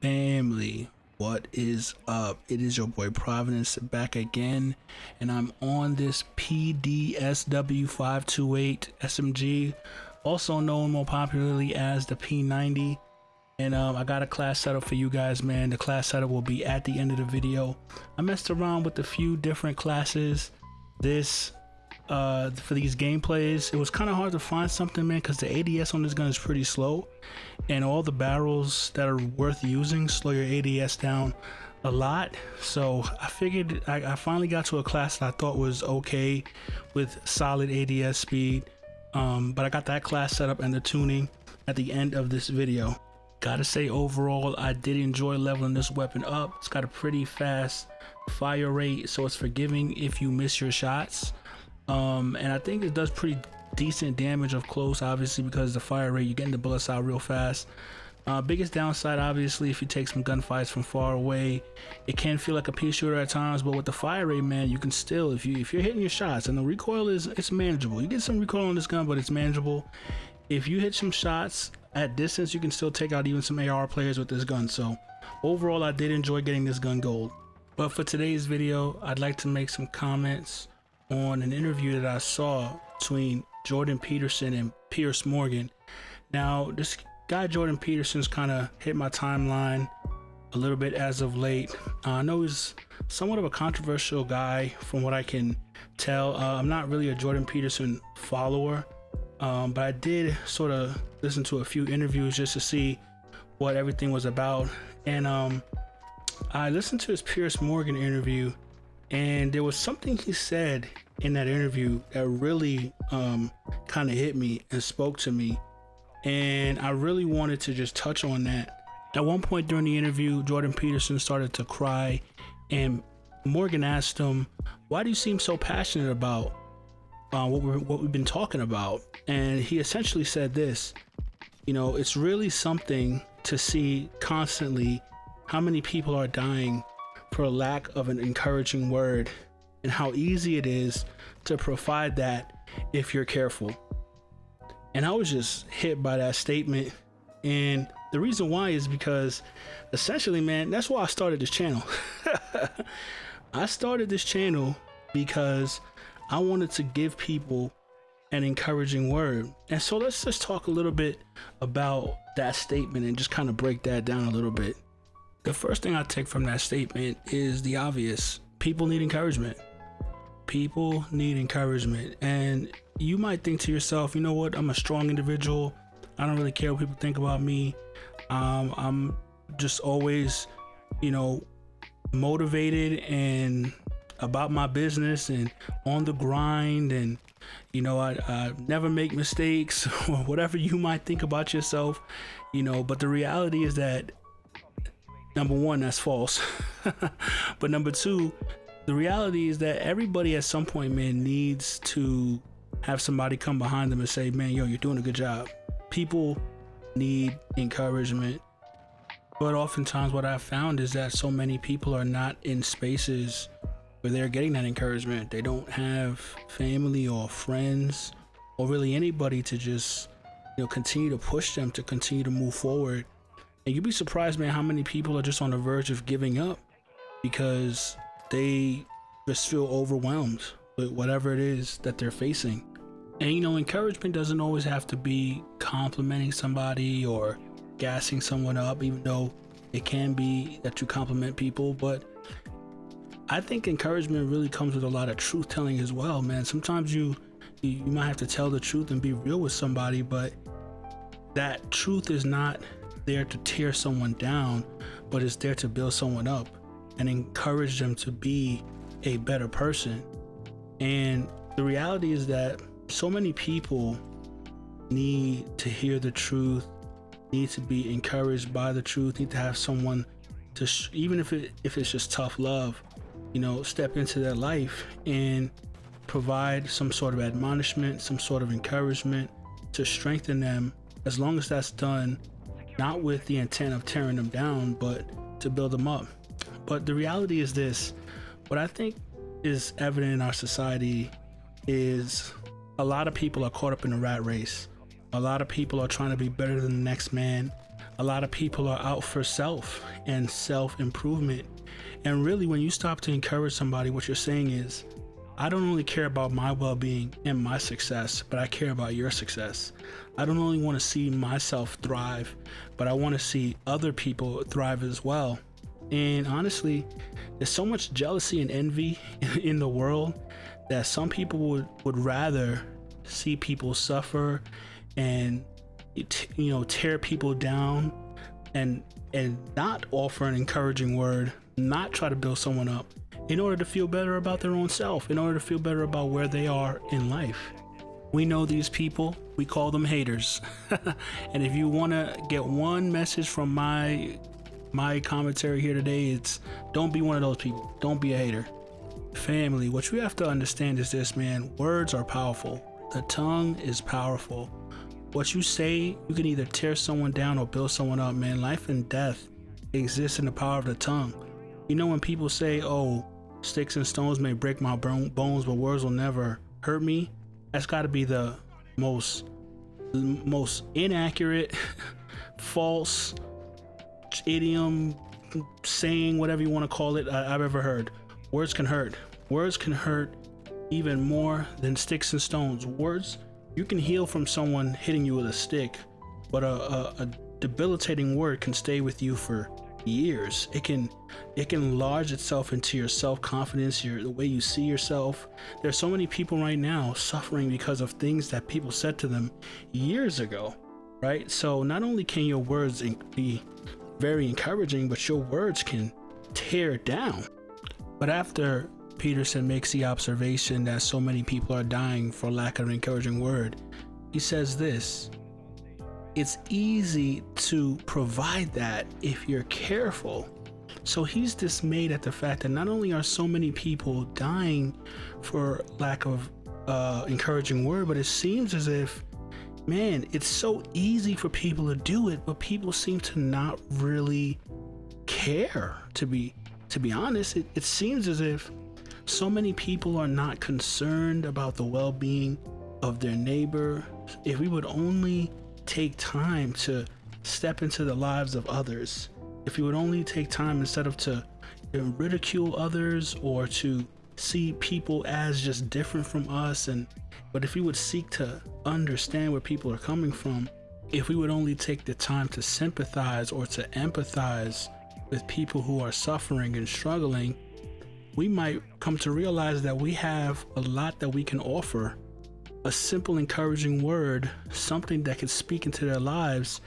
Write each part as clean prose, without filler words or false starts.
Family, what is up? It is your boy Providence back again, and I'm on this PDSW 528 SMG, also known more popularly as the P90. And I got a class setup for you guys, man. The class setup will be at the end of the video. I messed around with a few different classes for these gameplays. It was kind of hard to find something, man, because the ADS on this gun is pretty slow, and all the barrels that are worth using slow your ADS down a lot. So I figured I finally got to a class that I thought was okay with solid ADS speed, but I got that class set up and the tuning at the end of this video. Gotta say, overall, I did enjoy leveling this weapon up. It's got a pretty fast fire rate, so it's forgiving if you miss your shots. And I think it does pretty decent damage up close, obviously, because the fire rate, you're getting the bullets out real fast. Biggest downside, obviously, if you take some gunfights from far away, it can feel like a pea shooter at times, but with the fire rate, man, you can still, if you're hitting your shots, and the recoil it's manageable. You get some recoil on this gun, but it's manageable. If you hit some shots at distance, you can still take out even some AR players with this gun. So overall, I did enjoy getting this gun gold. But for today's video, I'd like to make some comments on an interview that I saw between Jordan Peterson and Piers Morgan. Now, this guy Jordan Peterson's kind of hit my timeline a little bit as of late. I know he's somewhat of a controversial guy from what I can tell. I'm not really a Jordan Peterson follower, but I did sort of listen to a few interviews just to see what everything was about. And I listened to his Piers Morgan interview, and there was something he said in that interview that really kind of hit me and spoke to me, and I really wanted to just touch on that. At one point during the interview, Jordan Peterson started to cry, and Morgan asked him, "Why do you seem so passionate about what we've been talking about?" And he essentially said this: you know, it's really something to see constantly how many people are dying for a lack of an encouraging word, and how easy it is to provide that if you're careful. And I was just hit by that statement, and the reason why is because essentially, man, that's why I started this channel. I started this channel because I wanted to give people an encouraging word. And so let's just talk a little bit about that statement and just kind of break that down a little bit. The first thing I take from that statement is the obvious. People need encouragement. People need encouragement. And you might think to yourself, you know what? I'm a strong individual. I don't really care what people think about me. I'm just always, you know, motivated and about my business and on the grind, and you know, I never make mistakes or whatever you might think about yourself, you know. But the reality is that, number one, that's false. But number two, the reality is that everybody at some point, man, needs to have somebody come behind them and say, man, yo, you're doing a good job. People need encouragement. But oftentimes what I've found is that so many people are not in spaces where they're getting that encouragement. They don't have family or friends or really anybody to just, you know, continue to push them to continue to move forward. And you'd be surprised, man, how many people are just on the verge of giving up because they just feel overwhelmed with whatever it is that they're facing. And you know, encouragement doesn't always have to be complimenting somebody or gassing someone up, even though it can be that you compliment people. But I think encouragement really comes with a lot of truth telling as well, man. Sometimes you might have to tell the truth and be real with somebody, but that truth is not there to tear someone down, but it's there to build someone up and encourage them to be a better person. And the reality is that so many people need to hear the truth, need to be encouraged by the truth, need to have someone to even if it's just tough love, you know, step into their life and provide some sort of admonishment, some sort of encouragement to strengthen them, as long as that's done not with the intent of tearing them down, but to build them up. But the reality is this: what I think is evident in our society is a lot of people are caught up in a rat race. A lot of people are trying to be better than the next man. A lot of people are out for self and self-improvement. And really, when you stop to encourage somebody, what you're saying is, I don't only care about my well-being and my success, but I care about your success. I don't only want to see myself thrive, but I want to see other people thrive as well. And honestly, there's so much jealousy and envy in the world that some people would rather see people suffer and tear people down and not offer an encouraging word, not try to build someone up in order to feel better about their own self, in order to feel better about where they are in life. We know these people, we call them haters. And if you want to get one message from my commentary here today, it's don't be one of those people. Don't be a hater. Family, what you have to understand is this, man. Words are powerful. The tongue is powerful. What you say, you can either tear someone down or build someone up, man. Life and death exists in the power of the tongue. You know, when people say, oh, sticks and stones may break my bones, but words will never hurt me, that's got to be the most inaccurate, false idiom, saying, whatever you want to call it, I've ever heard. Words can hurt. Words can hurt even more than sticks and stones. Words, you can heal from someone hitting you with a stick, but a debilitating word can stay with you for years. It can lodge itself into your self-confidence, the way you see yourself. There's so many people right now suffering because of things that people said to them years ago, right? So not only can your words be very encouraging, but your words can tear down. But after Peterson makes the observation that so many people are dying for lack of an encouraging word, he says this: it's easy to provide that if you're careful. So he's dismayed at the fact that not only are so many people dying for lack of encouraging word, but it seems as if, man, it's so easy for people to do it, but people seem to not really care. To be honest, it seems as if so many people are not concerned about the well-being of their neighbor. If we would only take time to step into the lives of others, if we would only take time instead of to ridicule others or to see people as just different from us, but if we would seek to understand where people are coming from, if we would only take the time to sympathize or to empathize with people who are suffering and struggling, we might come to realize that we have a lot that we can offer. A simple encouraging word, something that can speak into their lives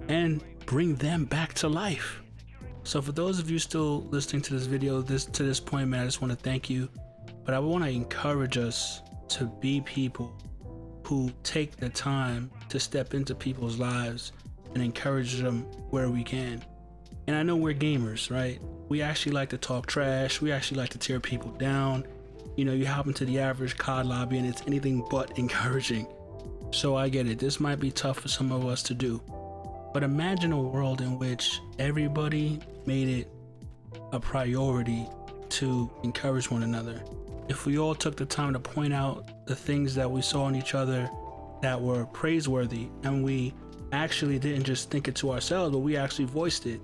and bring them back to life. So for those of you still listening to this video to this point, man, I just want to thank you. But I want to encourage us to be people who take the time to step into people's lives and encourage them where we can. And I know we're gamers, right? We actually like to talk trash. We actually like to tear people down. You know, you hop into the average COD lobby and it's anything but encouraging. So I get it. This might be tough for some of us to do. But imagine a world in which everybody made it a priority to encourage one another. If we all took the time to point out the things that we saw in each other that were praiseworthy, and we actually didn't just think it to ourselves, but we actually voiced it,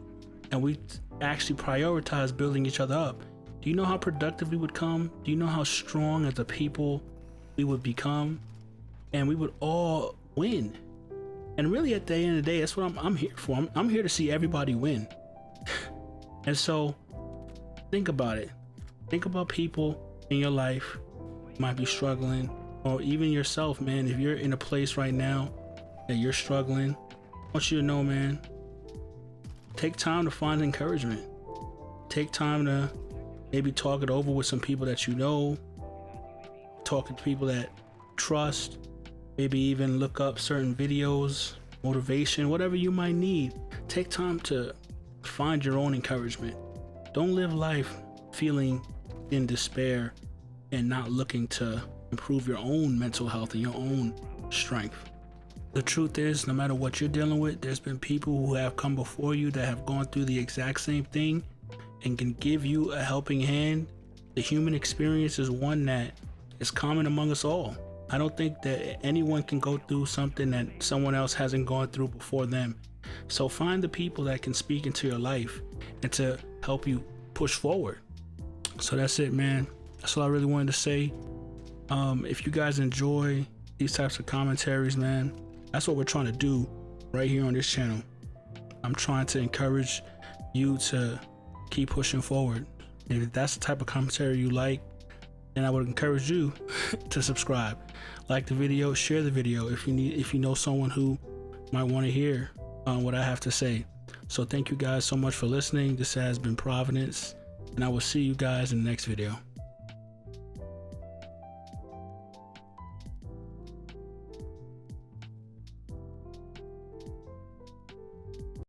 and we actually prioritized building each other up, do you know how productive we would come? Do you know how strong as a people we would become? And we would all win. And really, at the end of the day, that's what I'm here for. I'm here to see everybody win. And so think about it. Think about people in your life who might be struggling, or even yourself, man. If you're in a place right now that you're struggling, I want you to know, man, take time to find encouragement. Take time to maybe talk it over with some people that you know, talking to people that trust, maybe even look up certain videos, motivation, whatever you might need. Take time to find your own encouragement. Don't live life feeling in despair and not looking to improve your own mental health and your own strength. The truth is, no matter what you're dealing with, there's been people who have come before you that have gone through the exact same thing and can give you a helping hand. The human experience is one that is common among us all. I don't think that anyone can go through something that someone else hasn't gone through before them. So find the people that can speak into your life and to help you push forward. So that's it, man. That's all I really wanted to say. If you guys enjoy these types of commentaries, man, that's what we're trying to do right here on this channel. I'm trying to encourage you to keep pushing forward. If that's the type of commentary you like, then I would encourage you to subscribe, like the video, share the video if you know someone who might want to hear what I have to say. So thank you guys so much for listening. This has been Providence, and I will see you guys in the next video.